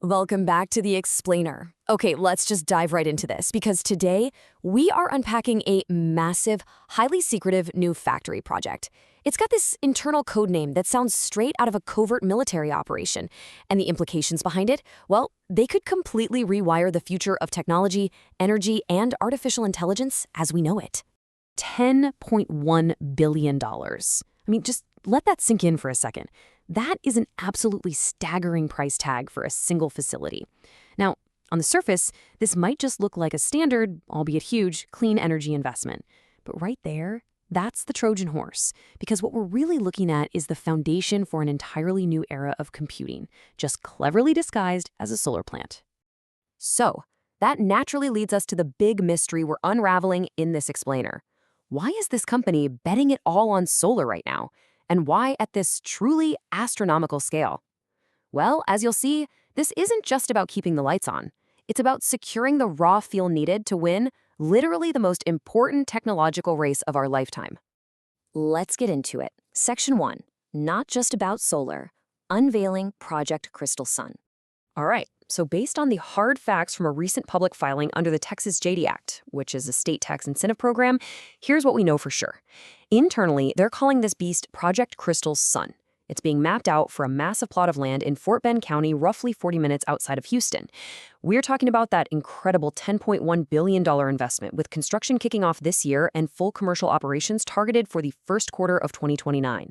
Welcome back to The Explainer. Okay, let's just dive right into this because today we are unpacking a massive, highly secretive new factory project. It's got this internal code name that sounds straight out of a covert military operation, and the implications behind it, well, they could completely rewire the future of technology, energy, and artificial intelligence as we know it. $10.1 billion. Just let that sink in for a second. That is an absolutely staggering price tag for a single facility. Now, on the surface, this might just look like a standard, albeit huge, clean energy investment. But right there, that's the Trojan horse, because what we're really looking at is the foundation for an entirely new era of computing, just cleverly disguised as a solar plant. So, that naturally leads us to the big mystery we're unraveling in this explainer. Why is this company betting it all on solar right now? And why at this truly astronomical scale? Well, as you'll see, this isn't just about keeping the lights on. It's about securing the raw fuel needed to win literally the most important technological race of our lifetime. Let's get into it. Section 1, not just about solar, unveiling Project Crystal Sun. All right, so based on the hard facts from a recent public filing under the Texas JD Act, which is a state tax incentive program, here's what we know for sure. Internally, they're calling this beast Project Crystal Sun. It's being mapped out for a massive plot of land in Fort Bend County, roughly 40 minutes outside of Houston. We're talking about that incredible $10.1 billion investment, with construction kicking off this year and full commercial operations targeted for the first quarter of 2029.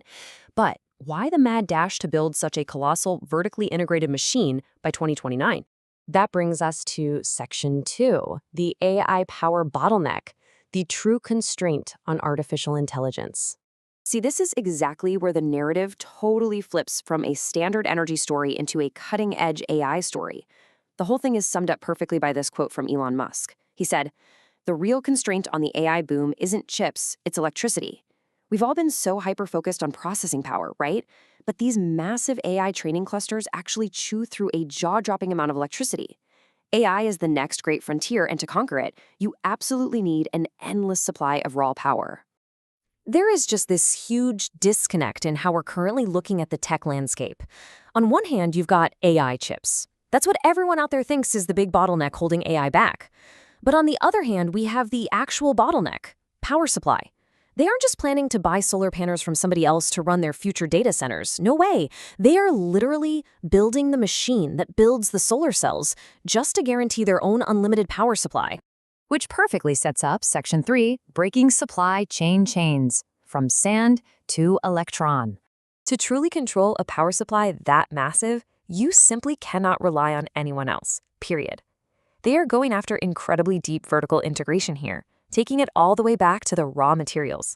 But why the mad dash to build such a colossal, vertically integrated machine by 2029? That brings us to Section 2, the AI power bottleneck, the true constraint on artificial intelligence. See, this is exactly where the narrative totally flips from a standard energy story into a cutting-edge AI story. The whole thing is summed up perfectly by this quote from Elon Musk. He said, "The real constraint on the AI boom isn't chips, it's electricity." We've all been so hyper-focused on processing power, right? But these massive AI training clusters actually chew through a jaw-dropping amount of electricity. AI is the next great frontier, and to conquer it, you absolutely need an endless supply of raw power. There is just this huge disconnect in how we're currently looking at the tech landscape. On one hand, you've got AI chips. That's what everyone out there thinks is the big bottleneck holding AI back. But on the other hand, we have the actual bottleneck, power supply. They aren't just planning to buy solar panels from somebody else to run their future data centers. No way. They are literally building the machine that builds the solar cells just to guarantee their own unlimited power supply. Which perfectly sets up Section 3, breaking supply chain chains, from sand to electron. To truly control a power supply that massive, you simply cannot rely on anyone else, period. They are going after incredibly deep vertical integration here, taking it all the way back to the raw materials.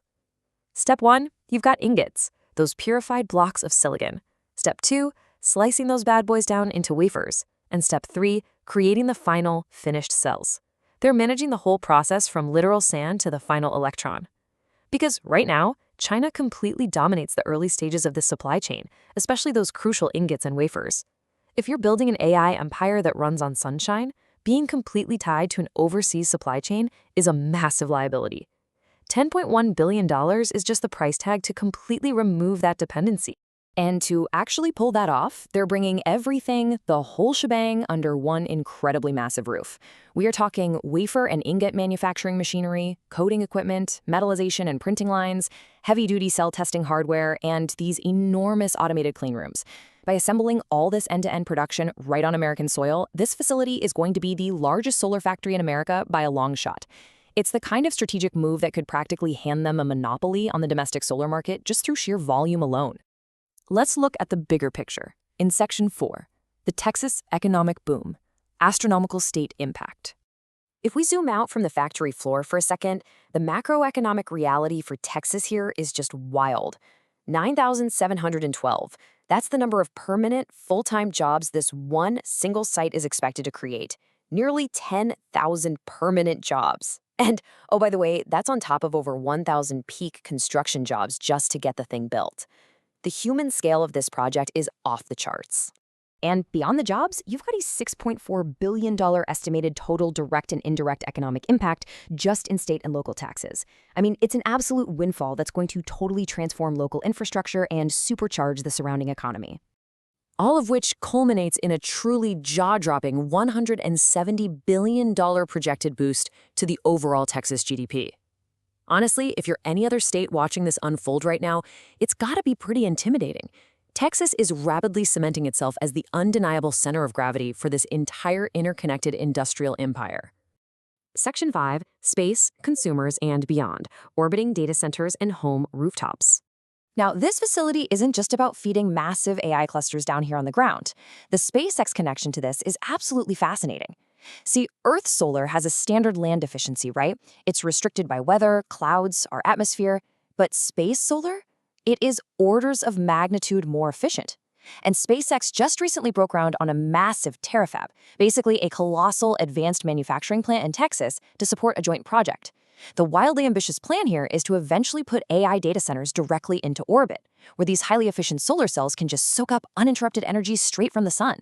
Step 1, you've got ingots, those purified blocks of silicon. Step 2, slicing those bad boys down into wafers. And Step 3, creating the final, finished cells. They're managing the whole process from literal sand to the final electron. Because right now, China completely dominates the early stages of this supply chain, especially those crucial ingots and wafers. If you're building an AI empire that runs on sunshine, being completely tied to an overseas supply chain is a massive liability. $10.1 billion is just the price tag to completely remove that dependency. And to actually pull that off, they're bringing everything, the whole shebang, under one incredibly massive roof. We are talking wafer and ingot manufacturing machinery, coating equipment, metallization and printing lines, heavy-duty cell testing hardware, and these enormous automated clean rooms. By assembling all this end-to-end production right on American soil, this facility is going to be the largest solar factory in America by a long shot. It's the kind of strategic move that could practically hand them a monopoly on the domestic solar market just through sheer volume alone. Let's look at the bigger picture. In Section 4, the Texas economic boom, astronomical state impact. If we zoom out from the factory floor for a second, the macroeconomic reality for Texas here is just wild. 9,712. That's the number of permanent, full-time jobs this one single site is expected to create. Nearly 10,000 permanent jobs. And, oh, by the way, that's on top of over 1,000 peak construction jobs just to get the thing built. The human scale of this project is off the charts. And beyond the jobs, you've got a $6.4 billion estimated total direct and indirect economic impact just in state and local taxes. It's an absolute windfall that's going to totally transform local infrastructure and supercharge the surrounding economy. all of which culminates in a truly jaw-dropping $170 billion projected boost to the overall Texas GDP. Honestly, if you're any other state watching this unfold right now, it's gotta be pretty intimidating. Texas is rapidly cementing itself as the undeniable center of gravity for this entire interconnected industrial empire. Section 5, Space, Consumers, and Beyond, Orbiting Data Centers and Home Rooftops. Now, this facility isn't just about feeding massive AI clusters down here on the ground. The SpaceX connection to this is absolutely fascinating. See, Earth solar has a standard land efficiency, right? It's restricted by weather, clouds, our atmosphere. But space solar? It is orders of magnitude more efficient. And SpaceX just recently broke ground on a massive terafab, basically a colossal advanced manufacturing plant in Texas to support a joint project. The wildly ambitious plan here is to eventually put AI data centers directly into orbit, where these highly efficient solar cells can just soak up uninterrupted energy straight from the sun.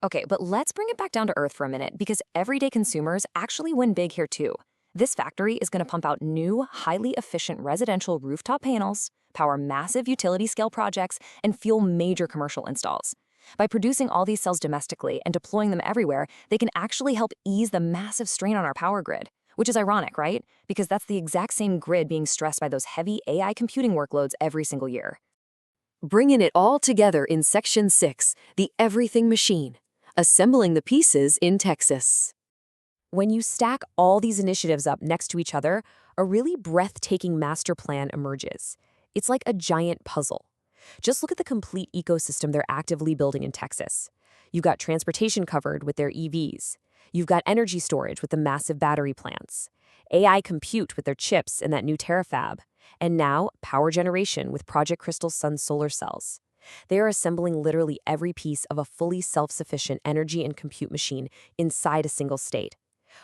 Okay, but let's bring it back down to Earth for a minute, because everyday consumers actually win big here too. This factory is going to pump out new, highly efficient residential rooftop panels, power massive utility-scale projects, and fuel major commercial installs. By producing all these cells domestically and deploying them everywhere, they can actually help ease the massive strain on our power grid. Which is ironic, right? Because that's the exact same grid being stressed by those heavy AI computing workloads every single year. Bringing it all together in Section 6, the Everything Machine, Assembling the Pieces in Texas. When you stack all these initiatives up next to each other, a really breathtaking master plan emerges. It's like a giant puzzle. Just look at the complete ecosystem they're actively building in Texas. You've got transportation covered with their EVs. You've got energy storage with the massive battery plants, AI compute with their chips and that new terafab, and now power generation with Project Crystal Sun solar cells. They are assembling literally every piece of a fully self-sufficient energy and compute machine inside a single state.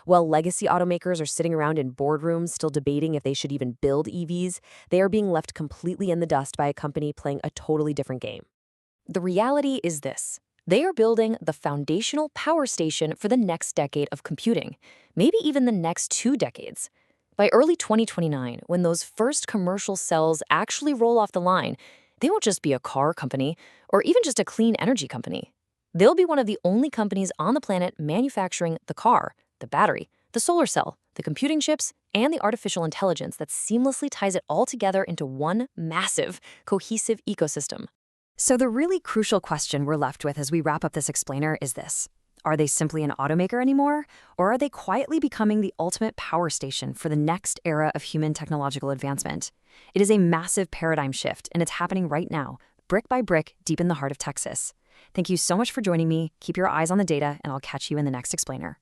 While legacy automakers are sitting around in boardrooms still debating if they should even build EVs, they are being left completely in the dust by a company playing a totally different game. The reality is this. They are building the foundational power station for the next decade of computing, maybe even the next 2 decades. By early 2029, when those first commercial cells actually roll off the line, they won't just be a car company or even just a clean energy company. They'll be one of the only companies on the planet manufacturing the car, the battery, the solar cell, the computing chips, and the artificial intelligence that seamlessly ties it all together into one massive, cohesive ecosystem. So the really crucial question we're left with as we wrap up this explainer is this. Are they simply an automaker anymore? Or are they quietly becoming the ultimate power station for the next era of human technological advancement? It is a massive paradigm shift, and it's happening right now, brick by brick, deep in the heart of Texas. Thank you so much for joining me. Keep your eyes on the data, and I'll catch you in the next explainer.